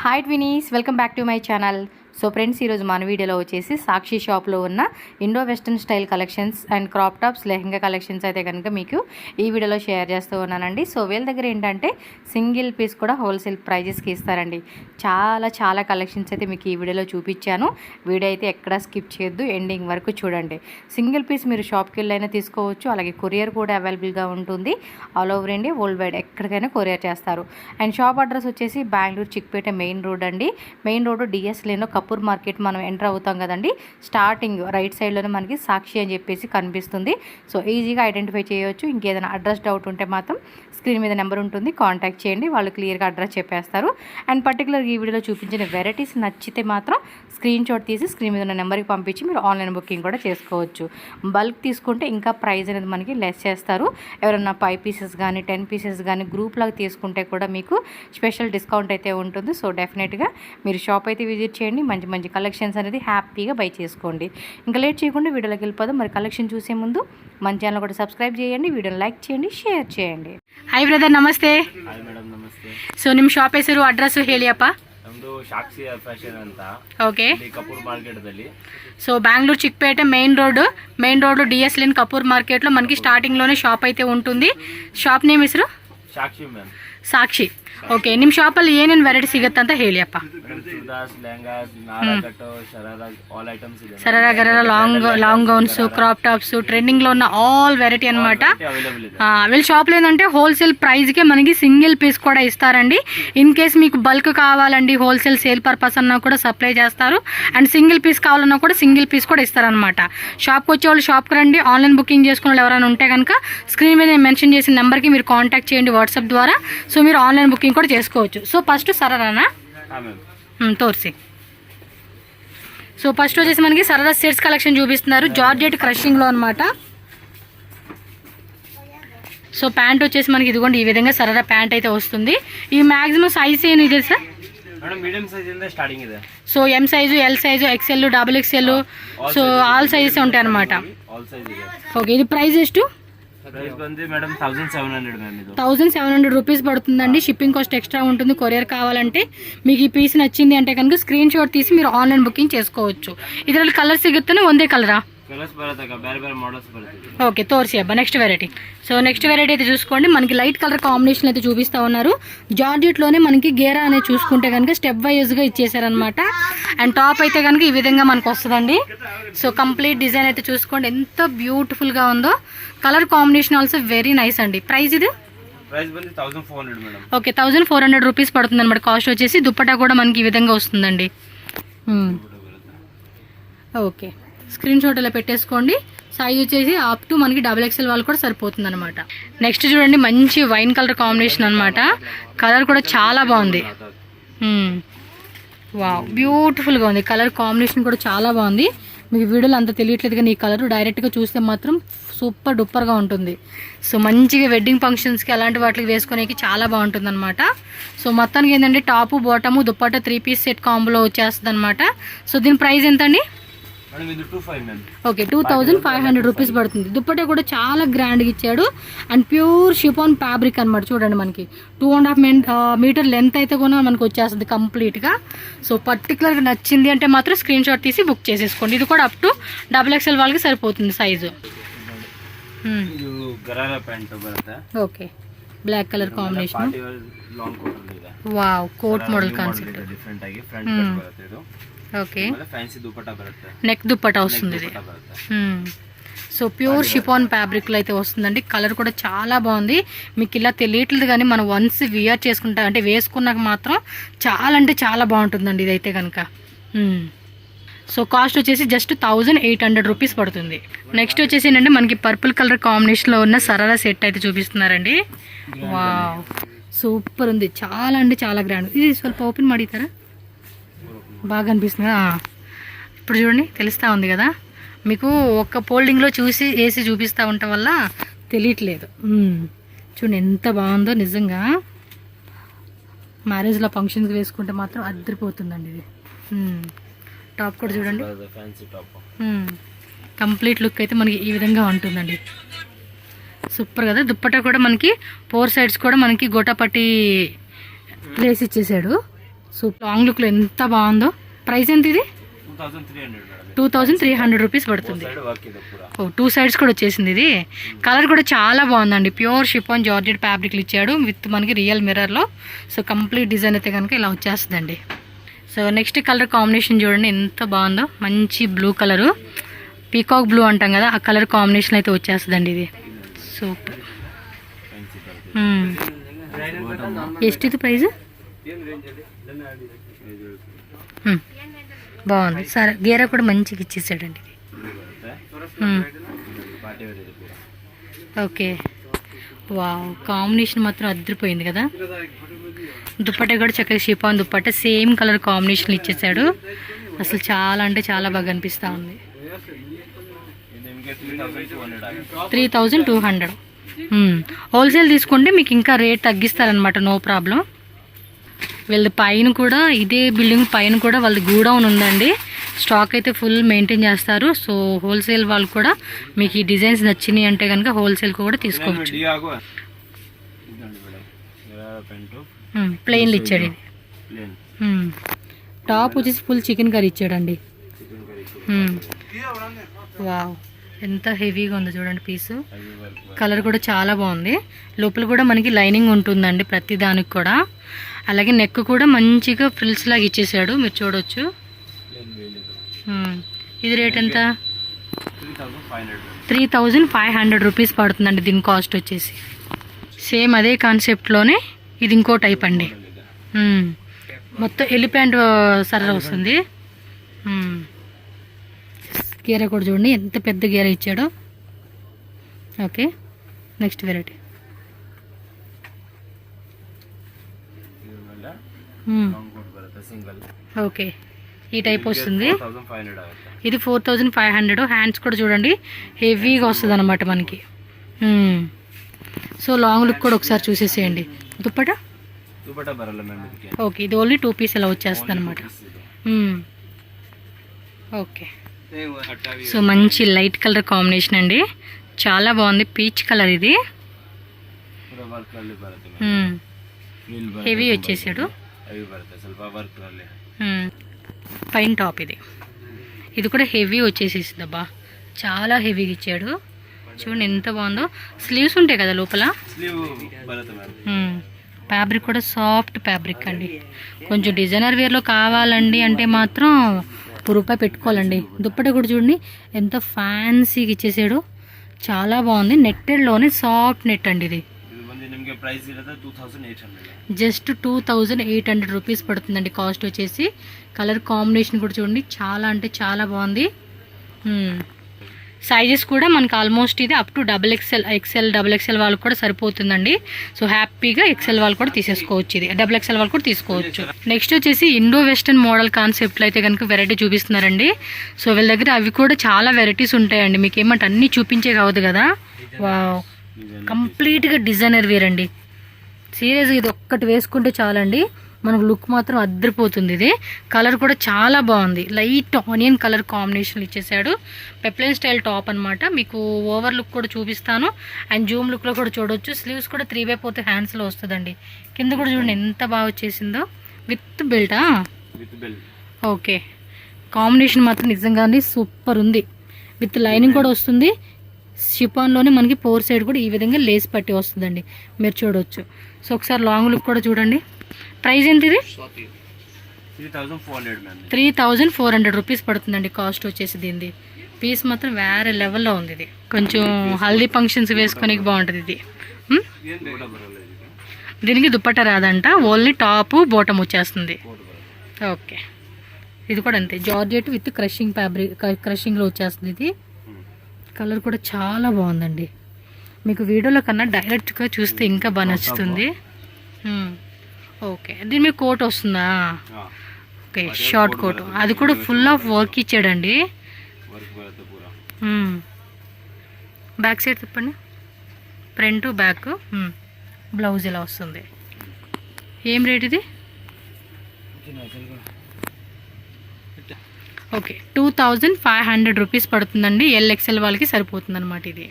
Hi twinnies, welcome back to my channel. So friends, ఈరోజు మన వీడియోలో వచ్చేసి సాక్షి షాప్లో ఉన్న Indo western style collections and crop tops, lehenga collections అయితే కనుక మీకు ఈ వీడియోలో షేర్ చేస్తూ ఉన్నానండి. సో వీళ్ళ దగ్గర ఏంటంటే సింగిల్ పీస్ కూడా హోల్సేల్ ప్రైజెస్కి ఇస్తారండి. చాలా కలెక్షన్స్ అయితే మీకు ఈ వీడియోలో చూపించాను. వీడియో అయితే ఎక్కడా స్కిప్ చేయొద్దు, ఎండింగ్ వరకు చూడండి. సింగిల్ పీస్ మీరు షాప్కి వెళ్ళైనా తీసుకోవచ్చు, అలాగే కొరియర్ కూడా అవైలబుల్గా ఉంటుంది. All over India, worldwide ఎక్కడికైనా కొరియర్ చేస్తారు. అండ్ షాప్ అడ్రస్ వచ్చేసి బెంగళూరు చిక్పేట మెయిన్ రోడ్ అండి. మెయిన్ రోడ్ డిఎస్ లేనో కపూర్ మార్కెట్ మనం ఎంటర్ అవుతాం కదండి. స్టార్టింగ్ రైట్ సైడ్లోనే మనకి సాక్షి అని చెప్పేసి కనిపిస్తుంది. సో ఈజీగా ఐడెంటిఫై చేయవచ్చు. ఇంకేదైనా అడ్రస్ డౌట్ ఉంటే మాత్రం స్క్రీన్ మీద నెంబర్ ఉంటుంది, కాంటాక్ట్ చేయండి, వాళ్ళు క్లియర్గా అడ్రస్ చెప్పేస్తారు. అండ్ పర్టికులర్ ఈ వీడియోలో చూపించిన వెరైటీస్ నచ్చితే మాత్రం స్క్రీన్ షాట్ తీసి స్క్రీన్ మీద ఉన్న నెంబర్కి పంపించి మీరు ఆన్లైన్ బుకింగ్ కూడా చేసుకోవచ్చు. బల్క్ తీసుకుంటే ఇంకా ప్రైస్ అనేది మనకి లెస్ చేస్తారు. ఎవరైనా 5 పీసెస్ కానీ 10 పీసెస్ కానీ గ్రూప్ లాగా తీసుకుంటే కూడా మీకు స్పెషల్ డిస్కౌంట్ అయితే ఉంటుంది. సో డెఫినెట్గా మీరు షాప్ అయితే విజిట్ చేయండి, మంచి కలెక్షన్స్ అనేది హ్యాపీగా బై చేసుకోండి. ఇంకా లేట్ చేయకుండా వీడియోలోకి వెళ్ళిపోదాం. మరి కలెక్షన్ చూసే ముందు మన ఛానల్ కూడా సబ్స్క్రైబ్ చేయండి, వీడియోని లైక్ చేయండి, ಶೇರ್ చేయండి. Hi brother, namaste. Hi madam, namaste. So ನಿಮ್ಮ ಶಾಪ್ ಹೆಸರು, ಅಡ್ರೆಸ್ ಹೇಳಿಯಪ್ಪ. ನಮ್ಮದು ಸಾಕ್ಷಿ ಫ್ಯಾಷನ್ ಅಂತ. ಓಕೆ. ಕಪೂರ್ ಮಾರ್ಕೆಟ್ ದಲ್ಲಿ. So Bengaluru Chickpet main road DS lane Kapoor మార్కెట్లో మనకి స్టార్టింగ్లోనే షాప్ అయితే ఉంటుంది. ಶಾಪ್ ನೇಮ್ ಹೆಸರು ಸಾಕ್ಷಿ ಮ್ಯಾಮ್. ಸಾಕ್ಷಿ. ಓಕೆ. ನಿಮ್ಮ ಶಾಪಲ್ಲಿ ಏನೇನು ವೆರೈಟಿ ಸಿಗುತ್ತೆ ಅಂತ ಹೇಳಿಯಪ್ಪ. Sharara gharara long gowns, crop tops, ట్రెండింగ్లో ఉన్న ఆల్ వెరైటీ అనమాట. వీళ్ళ షాప్లో ఏంటంటే హోల్సేల్ ప్రైస్కే మనకి సింగిల్ పీస్ కూడా ఇస్తారండి. ఇన్ కేస్ మీకు బల్క్ కావాలండి, హోల్సేల్ సేల్ పర్పస్ అన్నా కూడా సప్లై చేస్తారు. అండ్ సింగిల్ పీస్ కావాలన్నా కూడా సింగిల్ పీస్ కూడా ఇస్తారనమాట. షాప్కి వచ్చే వాళ్ళు షాప్కి రండి. ఆన్లైన్ బుకింగ్ చేసుకునే వాళ్ళు ఎవరైనా ఉంటే కనుక స్క్రీన్ మీద మెన్షన్ చేసిన నెంబర్కి మీరు కాంటాక్ట్ చేయండి వాట్సాప్ ద్వారా. సో మీరు ఆన్లైన్ బుకింగ్ కూడా చేసుకోవచ్చు. సో ఫస్ట్ సరారానా తోర్సి. సో ఫస్ట్ వచ్చేసి మనకి సరదా సెట్స్ కలెక్షన్ చూపిస్తున్నారు, జార్జెట్ క్రషింగ్లో అనమాట. సో ప్యాంట్ వచ్చేసి మనకి ఇదిగోండి ఈ విధంగా సరదా ప్యాంట్ అయితే వస్తుంది. ఈ మ్యాక్సిమం సైజ్ ఏమి ಇದೆ సార్? మీడియం సైజ్ ఇంద స్టార్టింగ్ ಇದೆ. So M size, L size, XL, XXL, so all sizes ఉంటాయి అనమాట. ఓకే. ఇది ప్రైస్ ಎಷ್ಟು? ప్రైస్ బంది మేడం 1700 మ్యామ్. ఇది 1700 రూపీస్ పడుతుందండి. షిప్పింగ్ కాస్ట్ ఎక్స్ట్రా ఉంటుంది. కొరియర్ కావాలంటే మీకు ఈ పీస్ నచ్చింది అంటే కనుక స్క్రీన్ షాట్ తీసి మీరు ఆన్లైన్ బుకింగ్ చేసుకోవచ్చు. ಇದರಲ್ಲಿ ಕಲರ್ ಸಿಗುತ್ತಾನೆ, ಒಂದೇ ಕಲರಾ? కలర్స్ బರುತ್ತೆ, ಬೇರೆ మోడల్స్ బರುತ್ತೆ. ఓకే, తోర్సి అబ్బా next variety. So next variety అయితే చూసుకోండి, మనకి లైట్ కలర్ కాంబినేషన్ అయితే చూపిస్తూ ఉన్నారు. జార్జెట్లోనే మనకి గేరా అనేది చూసుకుంటే కనుక స్టెప్ వైజ్గా ఇచ్చేసారనమాట. అండ్ టాప్ అయితే కనుక ఈ విధంగా మనకు వస్తుందండి. సో కంప్లీట్ డిజైన్ అయితే చూసుకోండి ఎంత బ్యూటిఫుల్గా ఉందో. Colour combination also very nice అండి. ప్రైస్ ఇది? ప్రైస్ బంది 1400 మేడం. ఓకే, 1400 రూపీస్ పడుతుంది అనమాట కాస్ట్ వచ్చేసి. దుప్పటా కూడా మనకి ఈ విధంగా వస్తుందండి. ఓకే, స్క్రీన్ షాట్ ఇలా పెట్టేసుకోండి. సైజ్ వచ్చేసి అప్ టు మనకి XXL వాళ్ళు కూడా సరిపోతుంది అనమాట. నెక్స్ట్ చూడండి, మంచి వైన్ కలర్ కాంబినేషన్ అనమాట. కలర్ కూడా చాలా బాగుంది. వావ్, బ్యూటిఫుల్గా ఉంది. కలర్ కాంబినేషన్ కూడా చాలా బాగుంది. మీకు వీడియోలో అంత తెలియట్లేదు కానీ ఈ కలర్ డైరెక్ట్గా చూస్తే మాత్రం సూపర్ డూపర్గా ఉంటుంది. సో మంచిగా వెడ్డింగ్ ఫంక్షన్స్కి అలాంటి వాటికి వేసుకునేకి చాలా బాగుంటుంది అనమాట. సో మొత్తానికి ఏంటంటే top, bottom, dupatta 3 piece set కాంబోలో వచ్చేస్తుంది అనమాట. సో దీని ప్రైస్ ఎంత అండి? ఓకే, 2500 రూపీస్ పడుతుంది. దుప్పట కూడా చాలా గ్రాండ్గా ఇచ్చాడు. అండ్ ప్యూర్ షిఫాన్ ఫ్యాబ్రిక్ అనమాట. చూడండి మనకి 2.5 మీటర్ లెంత్ అయితే కూడా మనకు వచ్చేస్తుంది కంప్లీట్గా. సో పర్టికులర్గా నచ్చింది అంటే మాత్రం స్క్రీన్ షాట్ తీసి బుక్ చేసేసుకోండి. ఇది కూడా అప్ టు XXL వాళ్ళకి సరిపోతుంది size. Okay, black colour combination. Wow, coat model concept. Okay, neck dupatta వస్తుంది ఇది. సో ప్యూర్ షిఫాన్ ఫ్యాబ్రిక్లో అయితే వస్తుందండి. కలర్ కూడా చాలా బాగుంది. మీకు ఇలా తెలియట్లేదు కానీ మనం వన్స్ వియర్ చేసుకుంటా అంటే వేసుకున్నాక మాత్రం చాలా అంటే చాలా బాగుంటుందండి ఇదైతే కనుక. సో కాస్ట్ వచ్చేసి జస్ట్ 1800 రూపీస్ పడుతుంది. నెక్స్ట్ వచ్చేసి ఏంటంటే మనకి పర్పుల్ కలర్ కాంబినేషన్లో ఉన్న సరారా సెట్ అయితే చూపిస్తున్నారండి. వావ్, సూపర్ ఉంది. చాలా అంటే చాలా గ్రాండ్. ఇది ಸ್ವಲ್ಪ ఓపెన్ ಮಾಡಿతారా? బాగా అనిపిస్తుంది. ఇప్పుడు చూడండి, తెలుస్తూ ఉంది కదా మీకు. ఒక్క ఫోల్డింగ్లో చూసి వేసి చూపిస్తూ ఉండటం వల్ల తెలియట్లేదు. చూడండి ఎంత బాగుందో నిజంగా. మ్యారేజ్లో ఫంక్షన్స్కి వేసుకుంటే మాత్రం అద్దరిపోతుందండి ఇది. టాప్ కూడా చూడండి, కంప్లీట్ లుక్ అయితే మనకి ఈ విధంగా ఉంటుందండి. సూపర్ కదా. దుప్పట్టా కూడా మనకి 4 సైడ్స్ కూడా మనకి గోటాపట్టి లేస్ ఇచ్చేసాడు. సూపర్ లాంగ్ లుక్లో ఎంత బాగుందో. ప్రైస్ ఎంత ఇది? 2300 మేడం. 2300 రూపీస్ పడుతుంది. సైడ్ వర్క్ ఇది పూరా. ఓ 2 సైడ్స్ కూడా వచ్చేసింది. ఇది కలర్ కూడా చాలా బాగుందండి. ప్యూర్ షిఫాన్ జార్జెట్ ఫ్యాబ్రిక్లు ఇచ్చాడు విత్ మనకి రియల్ మిర్రర్లో. సో కంప్లీట్ డిజైన్ అయితే కనుక ఇలా వచ్చేస్తుందండి. సో నెక్స్ట్ కలర్ కాంబినేషన్ చూడండి ఎంత బాగుందో. మంచి బ్లూ కలరు, పీకాక్ బ్లూ అంటాం కదా, ఆ కలర్ కాంబినేషన్ అయితే వచ్చేస్తుందండి. ఇది సూపర్. ఎస్టిది ప్రైస్? బాగుంది. సరే గేరా కూడా మంచిగా ఇచ్చేసాడండి. ఓకే వావ్, కాంబినేషన్ మాత్రం అదిరిపోయింది కదా. దుప్పట్టా కూడా చక్కగా chiffon dupatta same colour combination ఇచ్చేసాడు. అసలు చాలా అంటే చాలా బాగా అనిపిస్తూ ఉంది. 3200. హోల్సేల్ తీసుకుంటే మీకు ఇంకా రేట్ తగ్గిస్తారనమాట, నో ప్రాబ్లం. వీళ్ళ పైన కూడా ఇదే బిల్డింగ్ పైన కూడా వాళ్ళది గూడౌన్ ఉందండి. స్టాక్ అయితే ఫుల్ మెయింటైన్ చేస్తారు. సో హోల్సేల్ వాళ్ళు కూడా మీకు ఈ డిజైన్స్ నచ్చినాయి అంటే కనుక హోల్సేల్ కూడా తీసుకోవచ్చు. ప్లెయిన్లు ఇచ్చాడు ఇది. టాప్ వచ్చేసి ఫుల్ చికెన్ కర్రీ ఇచ్చాడండి. వావ్, ఎంత హెవీగా ఉందో చూడండి పీసు. కలర్ కూడా చాలా బాగుంది. లోపల కూడా మనకి లైనింగ్ ఉంటుందండి ప్రతి దానికి కూడా. అలాగే నెక్ కూడా మంచిగా ఫ్రిల్స్ లాగా ఇచ్చేసాడు, మీరు చూడొచ్చు. ఇది రేట్ ఎంత? 3500 రూపీస్ పడుతుందండి దీని కాస్ట్ వచ్చేసి. సేమ్ అదే కాన్సెప్ట్లోనే ఇది ఇంకో టైప్ అండి. మొత్తం ఎలిఫెంట్ సర్ర వస్తుంది. గేర కూడా చూడండి ఎంత పెద్ద గేర ఇచ్చాడో. Okay next variety. ఓకే ఈ టైప్ వస్తుంది. ఇది 4500. హ్యాండ్స్ కూడా చూడండి హెవీగా వస్తుంది అనమాట మనకి. సో లాంగ్ లుక్ కూడా ఒకసారి చూసేసేయండి. దుప్పటా ఓకే, ఇది ఓన్లీ 2 పీస్ ఇలా వచ్చేస్తుంది అనమాట. ఓకే సో మంచి లైట్ కలర్ కాంబినేషన్ అండి, చాలా బాగుంది. పీచ్ కలర్ ఇది. హెవీ వచ్చేసాడు. పైన టాప్ ఇది. ఇది కూడా హెవీ వచ్చేసేసింది. అబ్బా చాలా హెవీగా ఇచ్చాడు. చూడండి ఎంత బాగుందో. స్లీవ్స్ ఉంటాయి కదా లోపల. ఫ్యాబ్రిక్ కూడా సాఫ్ట్ ఫ్యాబ్రిక్ అండి. కొంచెం డిజైనర్ వేర్లో కావాలండి అంటే మాత్రం ₹1 పెట్టుకోవాలండి. దుప్పట కూడా చూడండి ఎంత ఫ్యాన్సీగా ఇచ్చేసాడు, చాలా బాగుంది. నెట్టెడ్లోనే సాఫ్ట్ నెట్ అండి ఇది. జస్ట్ 2800 రూపీస్ పడుతుందండి కాస్ట్ వచ్చేసి. కలర్ కాంబినేషన్ కూడా చూడండి చాలా అంటే చాలా బాగుంది. సైజెస్ కూడా మనకి ఆల్మోస్ట్ ఇది అప్ టు XXL, XXL వాళ్ళకి కూడా సరిపోతుందండి. సో హ్యాపీగా XL వాళ్ళు కూడా తీసేసుకోవచ్చు. ఇది XXL వాళ్ళు కూడా తీసుకోవచ్చు. నెక్స్ట్ వచ్చేసి ఇండో వెస్టర్న్ మోడల్ కాన్సెప్ట్లో అయితే కనుక వెరైటీ చూపిస్తున్నారండి. సో వీళ్ళ దగ్గర అవి కూడా చాలా వెరైటీస్ ఉంటాయండి. మీకు ఏమంటే అన్నీ చూపించే కావద్దు కదా. వావ్, కంప్లీట్గా డిజైనర్ వేర్ అండి. సీరియస్గా ఇది ఒక్కటి వేసుకుంటే చాలండి, మనకు లుక్ మాత్రం అద్దరిపోతుంది. ఇది కలర్ కూడా చాలా బాగుంది. లైట్ ఆనియన్ కలర్ కాంబినేషన్ ఇచ్చేసాడు. పెప్లైన్ స్టైల్ టాప్ అనమాట. మీకు ఓవర్ లుక్ కూడా చూపిస్తాను అండ్ జూమ్ లుక్లో కూడా చూడొచ్చు. స్లీవ్స్ కూడా 3/4 హ్యాండ్స్లో వస్తుందండి. కింద కూడా చూడండి ఎంత బాగా వచ్చేసిందో. విత్ బెల్టా? ఓకే, కాంబినేషన్ మాత్రం నిజంగానే సూపర్ ఉంది. విత్ లైనింగ్ కూడా వస్తుంది. షిఫాన్లోనే మనకి 4 సైడ్ కూడా ఈ విధంగా లేస్ పట్టి వస్తుందండి, మీరు చూడొచ్చు. సో ఒకసారి లాంగ్ లుక్ కూడా చూడండి. ప్రైస్ ఎంత ఇది? 3400 రూపీస్ పడుతుందండి కాస్ట్ వచ్చేసి దీనిది. పీస్ మాత్రం వేరే లెవెల్లో ఉంది. ఇది కొంచెం హల్దీ ఫంక్షన్స్ వేసుకొని బాగుంటుంది ఇది. దీనికి దుప్పట్టా రాదంట, ఓన్లీ టాపు బాటమ్ వచ్చేస్తుంది. ఓకే, ఇది కూడా అంతే జార్జెట్ విత్ క్రషింగ్ ఫ్యాబ్రిక్, క్రషింగ్లో వచ్చేస్తుంది. ఇది కలర్ కూడా చాలా బాగుందండి. మీకు వీడియోలో కన్నా డైరెక్ట్గా చూస్తే ఇంకా బాగా నచ్చుతుంది. ఓకే, దీని మీద కోట్ వస్తుందా? Okay, short coat. అది కూడా ఫుల్ ఆఫ్ వర్క్ ఇచ్చాడండి. బ్యాక్ సైడ్ తిప్పండి, ఫ్రంట్ బ్యాక్. బ్లౌజ్ ఇలా వస్తుంది. ఏం రేట్ ఇది? ఓకే, 2500 రూపీస్ పడుతుందండి. LXL వాళ్ళకి సరిపోతుంది అనమాట. ఇది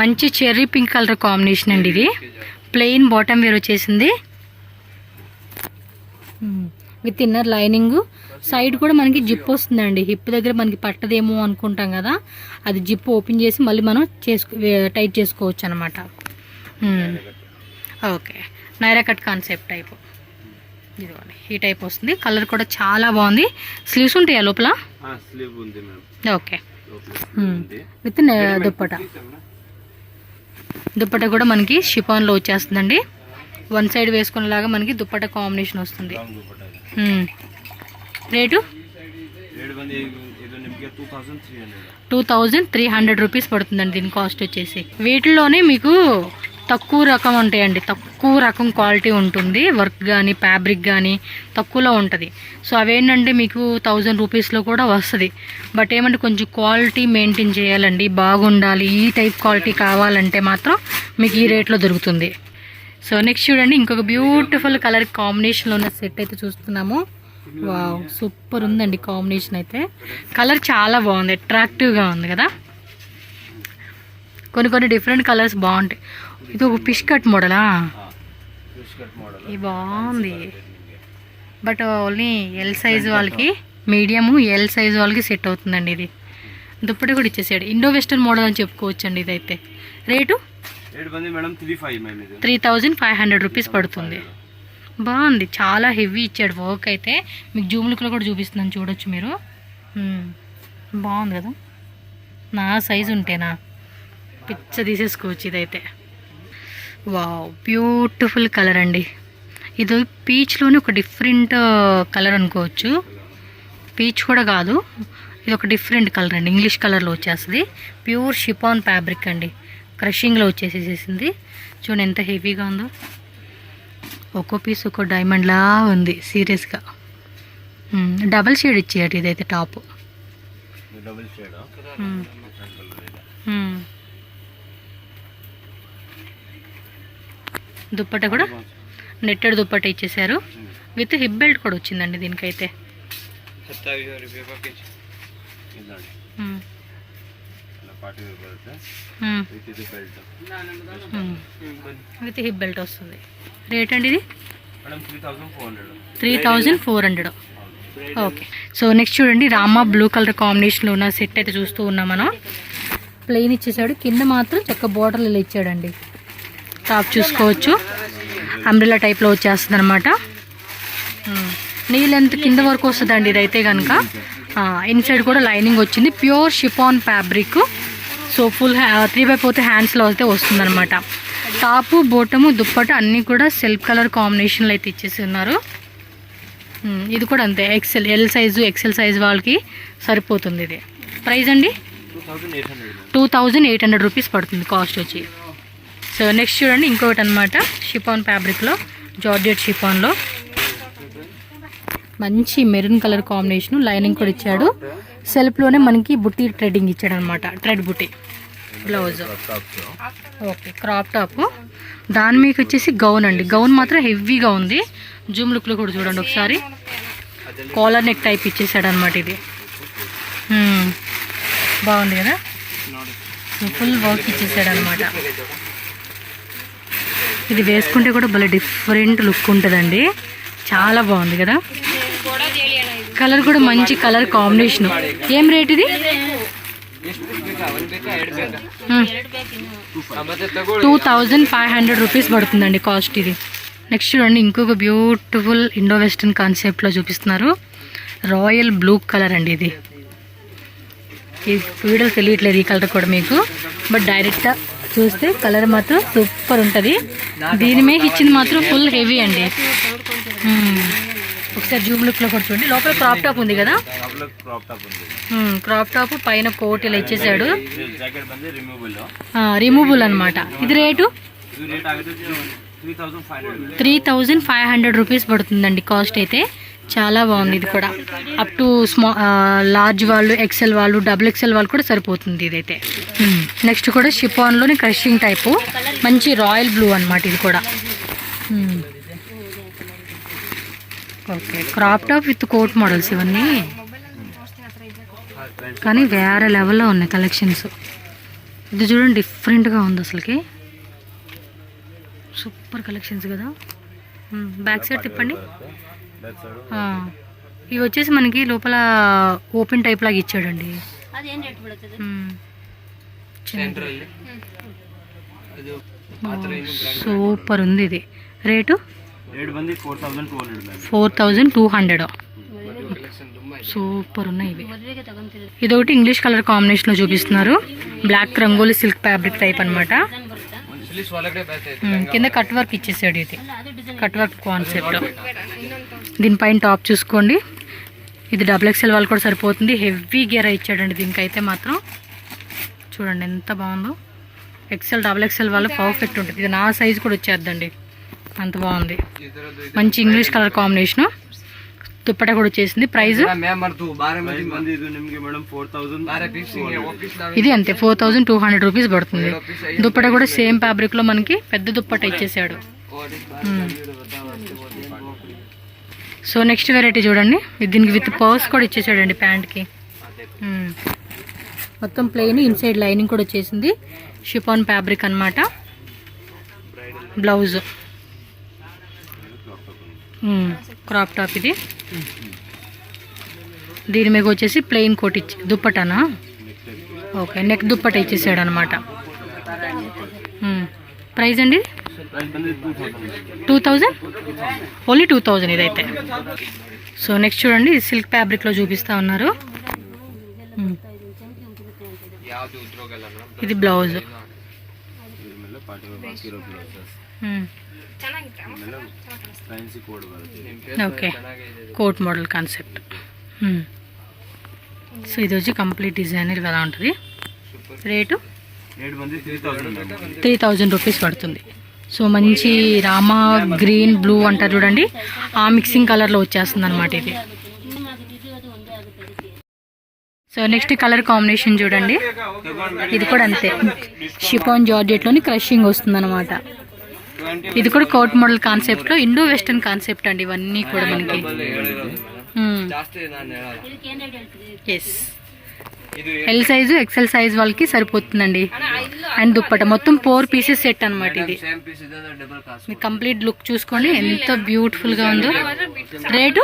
మంచి చెర్రీ పింక్ కలర్ కాంబినేషన్ అండి. ఇది ప్లెయిన్ బాటమ్ వేర్ వచ్చేసింది. With inner lining. సైడ్ కూడా మనకి జిప్ వస్తుందండి. హిప్ దగ్గర మనకి పట్టదేమో అనుకుంటాం కదా, అది జిప్ ఓపెన్ చేసి మళ్ళీ మనం టైట్ చేసుకోవచ్చు అనమాట. Okay, Naira cut concept type ఇదిగోండి, ఈ టైప్ వస్తుంది. కలర్ కూడా చాలా బాగుంది. స్లీవ్స్ ఉంటాయా లోపల? ఓకే, విత్ దుప్పట కూడా మనకి షిఫాన్లో వచ్చేస్తుందండి. వన్ సైడ్ వేసుకునేలాగా మనకి దుప్పట కాంబినేషన్ వస్తుంది. రేటు 2300 రూపీస్ పడుతుందండి దీని కాస్ట్ వచ్చేసి. వీటిలోనే మీకు తక్కువ రకం ఉంటాయండి, తక్కువ రకం క్వాలిటీ ఉంటుంది. వర్క్ కానీ ఫ్యాబ్రిక్ కానీ తక్కువలో ఉంటుంది. సో అవేంటంటే మీకు 1000 రూపీస్లో కూడా వస్తుంది. బట్ ఏమంటే కొంచెం క్వాలిటీ మెయింటైన్ చేయాలండి, బాగుండాలి. ఈ టైప్ క్వాలిటీ కావాలంటే మాత్రం మీకు ఈ రేట్లో దొరుకుతుంది. సో నెక్స్ట్ చూడండి, ఇంకొక బ్యూటిఫుల్ కలర్ కాంబినేషన్లో ఉన్న సెట్ అయితే చూస్తున్నాము. వావ్, సూపర్ ఉందండి కాంబినేషన్ అయితే. కలర్ చాలా బాగుంది, అట్రాక్టివ్గా ఉంది కదా. కొన్ని డిఫరెంట్ కలర్స్ బాగుంటాయి. ఇది ఒక ఫిష్ కట్ మోడలా, ఇది బాగుంది. బట్ ఓన్లీ ఎల్ సైజ్ వాళ్ళకి, మీడియము ఎల్ సైజ్ వాళ్ళకి సెట్ అవుతుందండి ఇది. దుప్పటి కూడా ఇచ్చేసాడు. ఇండో వెస్టర్న్ మోడల్ అని చెప్పుకోవచ్చండి ఇదైతే. రేటు 3500 రూపీస్ పడుతుంది. బాగుంది, చాలా హెవీ ఇచ్చాడు వర్క్ అయితే. మీకు జూమ్ లుక్లో కూడా చూపిస్తున్నాను, చూడొచ్చు మీరు. బాగుంది కదా, నా సైజు ఉంటేనా పిచ్చ తీసేసుకోవచ్చు ఇదైతే. వావ్, బ్యూటిఫుల్ కలర్ అండి. ఇది పీచ్లోనే ఒక డిఫరెంట్ కలర్ అనుకోవచ్చు. పీచ్ కూడా కాదు, ఇది ఒక డిఫరెంట్ కలర్ అండి, ఇంగ్లీష్ కలర్లో వచ్చేస్తుంది. ప్యూర్ షిఫాన్ ఫ్యాబ్రిక్ అండి, క్రషింగ్లో వచ్చేసేసింది. చూడండి ఎంత హెవీగా ఉందో. ఒక్కో పీస్ ఒక్కో డైమండ్లా ఉంది సీరియస్గా. డబల్ షేడ్ ఇచ్చేయట ఇదైతే టాప్. దుప్పట కూడా నెట్టెడ్ దుప్పట ఇచ్చేసారు. విత్ హిప్ బెల్ట్ కూడా వచ్చిందండి దీనికైతే. విత్ హిప్ బెల్ట్ వస్తుంది. రేట్ అండి ఇది 3400. ఓకే, సో నెక్స్ట్ చూడండి, రామా బ్లూ కలర్ కాంబినేషన్లో ఉన్న సెట్ అయితే చూస్తూ ఉన్నాం మనం. ప్లెయిన్ ఇచ్చేసాడు, కింద మాత్రం చక్క బోర్డర్లు ఇలా ఇచ్చాడండి. టాప్ చూసుకోవచ్చు, అంబ్రెల్లా టైప్లో వచ్చేస్తుంది అనమాట. నీ లెంత్ కింద వరకు వస్తుందండి ఇదైతే కనుక. ఇన్సైడ్ కూడా లైనింగ్ వచ్చింది, pure chiffon fabric. So full 3/4 హ్యాండ్స్లో అయితే వస్తుందన్నమాట. టాపు బోటము దుప్పట అన్నీ కూడా సెల్ఫ్ కలర్ కాంబినేషన్లో అయితే ఇచ్చేసి ఉన్నారు. ఇది కూడా అంతే, ఎల్ సైజు ఎక్సెల్ సైజు వాళ్ళకి సరిపోతుంది. ఇది ప్రైస్ అండి 2800 రూపీస్ పడుతుంది కాస్ట్ వచ్చి. సో నెక్స్ట్ చూడండి, ఇంకొకటి అనమాట, షిఫాన్ ఫ్యాబ్రిక్లో, జార్జెట్ షిఫాన్లో మంచి మెరూన్ కలర్ కాంబినేషన్. లైనింగ్ కూడా ఇచ్చాడు. సెల్ఫ్లోనే మనకి బుట్టి థ్రెడ్డింగ్ ఇచ్చాడు అనమాట, థ్రెడ్ బుట్టి. Blouse okay, crop top. దాని మీకు వచ్చేసి గౌన్ అండి. గౌన్ మాత్రం హెవీగా ఉంది. జూమ్ లుక్లో కూడా చూడండి ఒకసారి. కాలర్ నెక్ టైప్ ఇచ్చేసాడు అనమాట ఇది. బాగుంది కదా, ఫుల్ వర్క్ ఇచ్చేసాడు అనమాట. ఇది వేసుకుంటే కూడా భలే డిఫరెంట్ లుక్ ఉంటుందండి, చాలా బాగుంది కదా. కలర్ కూడా మంచి కలర్ కాంబినేషన్. ఏం రేట్ ఇది? 2500 రూపీస్ పడుతుందండి కాస్ట్ ఇది. నెక్స్ట్ చూడండి, ఇంకొక బ్యూటిఫుల్ ఇండో వెస్టర్న్ కాన్సెప్ట్లో చూపిస్తున్నారు. రాయల్ బ్లూ కలర్ అండి ఇది. ఈ వీడియో తెలియట్లేదు ఈ కలర్ కూడా మీకు, బట్ డైరెక్ట్గా చూస్తే కలర్ మాత్రం సూపర్ ఉంటుంది. దీని మీద ఇచ్చింది మాత్రం ఫుల్ హెవీ అండి. ఒకసారి జూమ్ లుక్లో కూడా చూడండి. లోపల క్రాప్ టాప్ ఉంది కదా, క్రాప్ టాప్ పైన కోట్ ఇలా ఇచ్చేసాడు, రిమూవబుల్ అనమాట. ఇది రేటు 3500 రూపీస్ పడుతుందండి కాస్ట్ అయితే. చాలా బాగుంది ఇది కూడా. అప్ టు లార్జ్ వాళ్ళు, ఎక్సెల్ వాళ్ళు, డబుల్ ఎక్సెల్ వాళ్ళు కూడా సరిపోతుంది ఇదైతే. నెక్స్ట్ కూడా షిఫాన్లోని క్రషింగ్ టైపు, మంచి రాయల్ బ్లూ అనమాట ఇది కూడా. Okay, crop top with coat models ఇవన్నీ, కానీ వేరే లెవెల్లో ఉన్నాయి కలెక్షన్స్. ఇది చూడండి, డిఫరెంట్గా ఉంది అసలుకి, సూపర్ కలెక్షన్స్ కదా. బ్యాక్ సైడ్ తిప్పండి. బ్యాక్ సైడ్ ఇవి వచ్చేసి మనకి లోపల ఓపెన్ టైప్ లాగా ఇచ్చాడండి. సూపర్ ఉంది ఇది. రేటు 4200. సూపర్ ఉన్నాయి ఇవి. ఇది ఒకటి ఇంగ్లీష్ కలర్ కాంబినేషన్ లో చూపిస్తున్నారు. Black rangoli silk fabric type అన్నమాట. కింద కట్ వర్క్ ఇచ్చేసాడు. ఇది కట్ వర్క్ కాన్సెప్ట్. దీనిపైన టాప్ చూసుకోండి. ఇది XXL వాళ్ళు కూడా సరిపోతుంది. హెవీ గేర్ ఇచ్చాడండి దీనికైతే మాత్రం. చూడండి ఎంత బాగుందో. XXL వాళ్ళు పర్ఫెక్ట్ ఉంటుంది. ఇది నా సైజ్ కూడా వచ్చేద్దండి, అంత బాగుంది. మంచి ఇంగ్లీష్ కలర్ కాంబినేషన్. దుప్పట కూడా వచ్చేసింది. ప్రైస్ ఇది అంతే 4200 రూపీస్ పడుతుంది. దుప్పట కూడా సేమ్ ఫ్యాబ్రిక్ లో మనకి పెద్ద దుప్పట ఇచ్చేసాడు. సో నెక్స్ట్ వెరైటీ చూడండి. దీనికి విత్ పర్స్ కూడా ఇచ్చేసాడండి ప్యాంట్కి. మొత్తం ప్లెయిన్, ఇన్సైడ్ లైనింగ్ కూడా వచ్చేసింది. షిఫాన్ ఫ్యాబ్రిక్ అన్నమాట. Blouse crop top. ఇది దీని మీద వచ్చేసి ప్లెయిన్ కోట్ ఇచ్చి దుప్పటానా. ఓకే, నెక్ దుప్పట ఇచ్చేసాడు అనమాట. ప్రైస్ అండి 2000, ఓన్లీ 2000 ఇదైతే. సో నెక్స్ట్ చూడండి, సిల్క్ ఫ్యాబ్రిక్లో చూపిస్తా ఉన్నారు. ఇది blouse. Okay, coat model concept. So ఇది వచ్చి కంప్లీట్ డిజైన్ ఇలా ఉంటుంది. రేటు 3000 రూపీస్ పడుతుంది. సో మంచి రామా గ్రీన్ బ్లూ అంటారు చూడండి, ఆ మిక్సింగ్ కలర్లో వచ్చేస్తుంది అనమాట ఇది. సో నెక్స్ట్ కలర్ కాంబినేషన్ చూడండి. ఇది కూడా అంతే, షిఫాన్ జార్జెట్లోని క్రషింగ్ వస్తుంది అనమాట. ఇది కూడా కోట్ మోడల్ కాన్సెప్ట్లో ఇండో వెస్టర్న్ కాన్సెప్ట్ అండి ఇవన్నీ కూడా మనకి. S, L size XL size వాళ్ళకి సరిపోతుందండి. అండ్ దుప్పట మొత్తం 4 పీసెస్ సెట్ అనమాట. ఇది మీ కంప్లీట్ లుక్ చూసుకోండి ఎంత బ్యూటిఫుల్ గా ఉందో. రేటు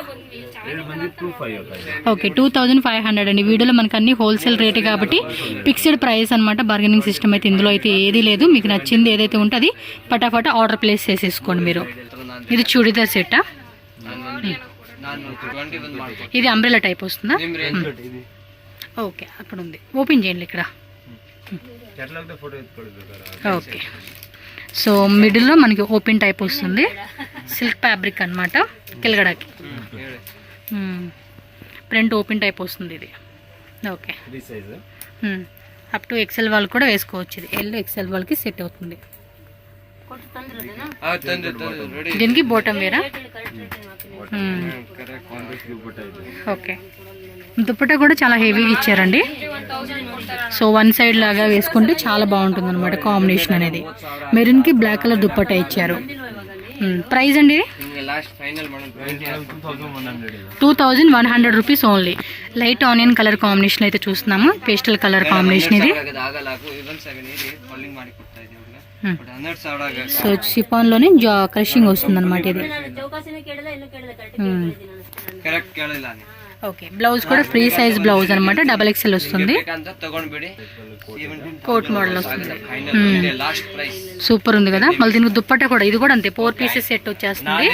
ఓకే 2500 అండి. వీడియోలో మనకు అన్ని హోల్సేల్ రేటే కాబట్టి ఫిక్స్డ్ ప్రైస్ అనమాట. బార్గెనింగ్ సిస్టమ్ అయితే ఇందులో అయితే ఏది లేదు. మీకు నచ్చింది ఏదైతే ఉంటుంది ఫటాఫట ఆర్డర్ ప్లేస్ చేసేసుకోండి మీరు. ఇది చూడిదార్ సెట్. ఇది అంబ్రెలా టైప్ వస్తుందా? ఓకే, అక్కడ ఉంది, ఓపెన్ చేయండి ఇక్కడ. ఓకే, సో మిడిల్లో మనకి ఓపెన్ టైప్ వస్తుంది. సిల్క్ ఫ్యాబ్రిక్ అనమాట. కిలగడాకి ఫ్రంట్ ఓపెన్ టైప్ వస్తుంది ఇది. ఓకే, అప్ టు XL వాళ్ళు కూడా వేసుకోవచ్చు. ఇది L XL వాళ్ళకి సెట్ అవుతుంది. దీనికి బాటమ్ వేరా. ఓకే, దుప్పట కూడా చాలా హెవీగా ఇచ్చారండి. సో వన్ సైడ్ లాగా వేసుకుంటే చాలా బాగుంటుంది అనమాట కాంబినేషన్ అనేది. మెరూన్ కి బ్లాక్ కలర్ దుప్పట ఇచ్చారు. ప్రైస్ అండి 2100 rupees only. Light onion colour combination అయితే చూస్తున్నాము. పేస్టల్ కలర్ కాంబినేషన్ ఇది. సో షిఫాన్ లోనే క్రషింగ్ వస్తుంది అనమాట ఇది. ఓకే, బ్లౌజ్ కూడా ఫ్రీ సైజ్ బ్లౌజ్ అనమాట. XXL వస్తుంది. కోట్ మోడల్ వస్తుంది. సూపర్ ఉంది కదా. మళ్ళీ దీనికి దుప్పట్ట కూడా, ఇది కూడా అంతే 4 పీసెస్ సెట్ వచ్చేస్తుంది.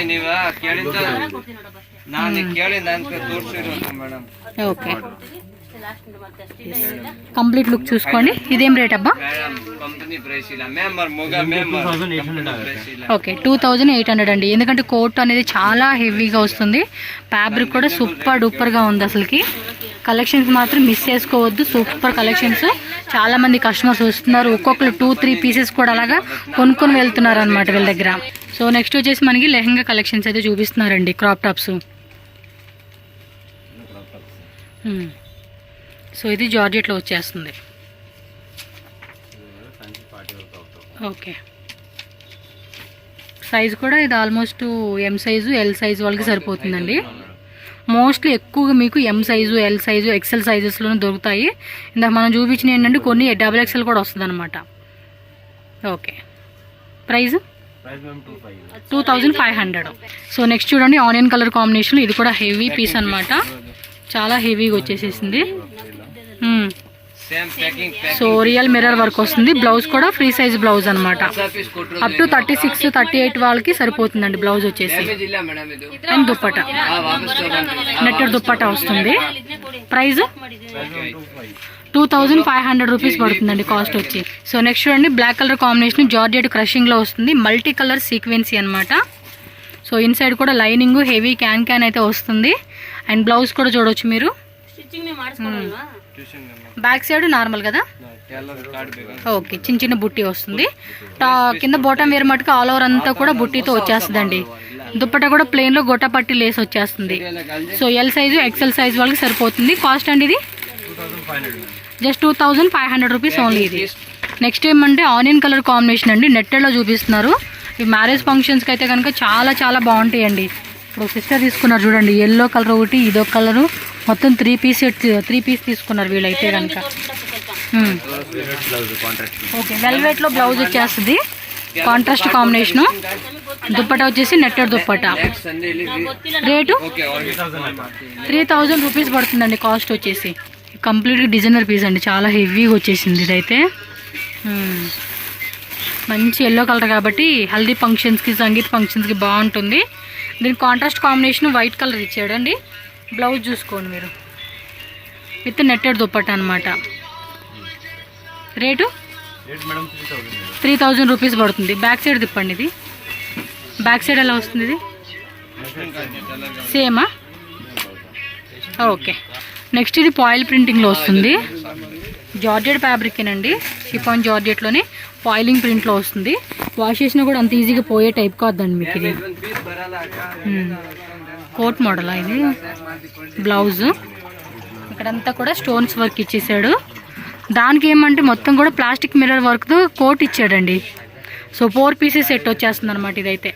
ఓకే, కంప్లీట్ లుక్ చూసుకోండి. ఇదేం రేట్ అబ్బా? ఓకే 2800 అండి. ఎందుకంటే కోట్ అనేది చాలా హెవీగా వస్తుంది. ఫ్యాబ్రిక్ కూడా సూపర్ డూపర్గా ఉంది. అసలుకి కలెక్షన్స్ మాత్రం మిస్ చేసుకోవద్దు. Super collections. చాలా మంది కస్టమర్స్ వస్తున్నారు. ఒక్కొక్కరు 2-3 పీసెస్ కూడా అలాగా కొనుక్కొని వెళ్తున్నారు అనమాట వీళ్ళ దగ్గర. సో నెక్స్ట్ వచ్చేసి మనకి లెహంగా కలెక్షన్స్ అయితే చూపిస్తున్నారండి. Crop tops. సో ఇది జార్జెట్లో వచ్చేస్తుంది. ఓకే, సైజ్ కూడా ఇది almost M size L size వాళ్ళకి సరిపోతుందండి. మోస్ట్లీ ఎక్కువగా మీకు M size L size XL సైజెస్లోనే దొరుకుతాయి. ఇందాక మనం చూపించిన ఏంటంటే కొన్ని XXL కూడా వస్తుంది అనమాట. ఓకే, ప్రైస్ ప్రైస్ మేము 2500. సో నెక్స్ట్ చూడండి ఆనియన్ కలర్ కాంబినేషన్, ఇది కూడా హెవీ పీస్ అన్నమాట, చాలా హెవీగా వచ్చేసేసింది. సో రియల్ మిర్రర్ వర్క్ వస్తుంది. బ్లౌజ్ కూడా ఫ్రీ సైజ్ బ్లౌజ్ అనమాట, అప్ టు 36, 38 వాళ్ళకి సరిపోతుందండి బ్లౌజ్ వచ్చేసి. అండ్ దుప్పట నెట్టెడ్ దుప్పట వస్తుంది. ప్రైస్ 2500 రూపీస్ పడుతుందండి కాస్ట్ వచ్చి. సో నెక్స్ట్ చూడండి black colour combination georgette crushing లో వస్తుంది, మల్టీ కలర్ సీక్వెన్సీ అనమాట. సో ఇన్సైడ్ కూడా లైనింగ్ హెవీ క్యాన్ అయితే వస్తుంది. అండ్ బ్లౌజ్ కూడా చూడవచ్చు మీరు. బ్యాక్ సైడ్ నార్మల్ కదా, ఓకే, చిన్న చిన్న బుట్టి వస్తుంది. కింద బాటమ్ వేర్ మటుకు ఆల్ ఓవర్ అంతా కూడా బుట్టితో వచ్చేస్తుందండి. దుప్పట కూడా ప్లెయిన్ లో గొట్టపట్టి లేస్ వచ్చేస్తుంది. So L size XL size వాళ్ళకి సరిపోతుంది. కాస్ట్ అండి ఇది జస్ట్ 2500 రూపీస్ ఓన్లీ ఇది. నెక్స్ట్ ఏమంటే ఆనియన్ కలర్ కాంబినేషన్ అండి, నెట్టెడ్లో చూపిస్తున్నారు. ఈ మ్యారేజ్ ఫంక్షన్స్కి అయితే కనుక చాలా చాలా బాగుంటాయండి. ఇప్పుడు సిస్టర్ తీసుకున్నారు చూడండి, ఎల్లో కలర్ ఒకటి, ఇదొక కలరు, మొత్తం 3 పీస్ తీసుకున్నారు వీళ్ళైతే కనుక. ఓకే, వెల్వెట్లో బ్లౌజ్ వచ్చేస్తుంది, కాంట్రాస్ట్ కాంబినేషను. దుప్పట వచ్చేసి నెట్టెడ్ దుప్పట. రేటు 3000 రూపీస్ పడుతుందండి కాస్ట్ వచ్చేసి. కంప్లీట్గా డిజైనర్ పీస్ అండి, చాలా హెవీగా వచ్చేసింది ఇదైతే. మంచి ఎల్లో కలర్ కాబట్టి హల్దీ ఫంక్షన్స్కి, సంగీత్ ఫంక్షన్స్కి బాగుంటుంది. దీనికి కాంట్రాస్ట్ కాంబినేషన్ వైట్ కలర్ ఇచ్చాడండి. బ్లౌజ్ చూసుకోండి మీరు, విత్ నెట్టెడ్ దుప్పట అనమాట. రేటు 3000 రూపీస్ పడుతుంది. బ్యాక్ సైడ్ తిప్పండి, ఇది బ్యాక్ సైడ్ ఎలా వస్తుంది, ఇది సేమా? ఓకే. నెక్స్ట్ ఇది పాయిల్ ప్రింటింగ్లో వస్తుంది, జార్జెట్ ఫ్యాబ్రికేనండి, షిఫాన్ జార్జెట్లోనే పాయిలింగ్ ప్రింట్లో వస్తుంది. వాష్ చేసినా కూడా అంత ఈజీగా పోయే టైప్ కాదండి మీకు ఇది. కోట్ మోడలా ఇది? బ్లౌజ్ ఇక్కడంతా కూడా స్టోన్స్ వర్క్ ఇచ్చేసాడు. దానికి ఏమంటే మొత్తం కూడా ప్లాస్టిక్ మిర్రర్ వర్క్తో కోట్ ఇచ్చాడండి. సో 4 పీసెస్ సెట్ వచ్చేస్తుంది అనమాట ఇదైతే.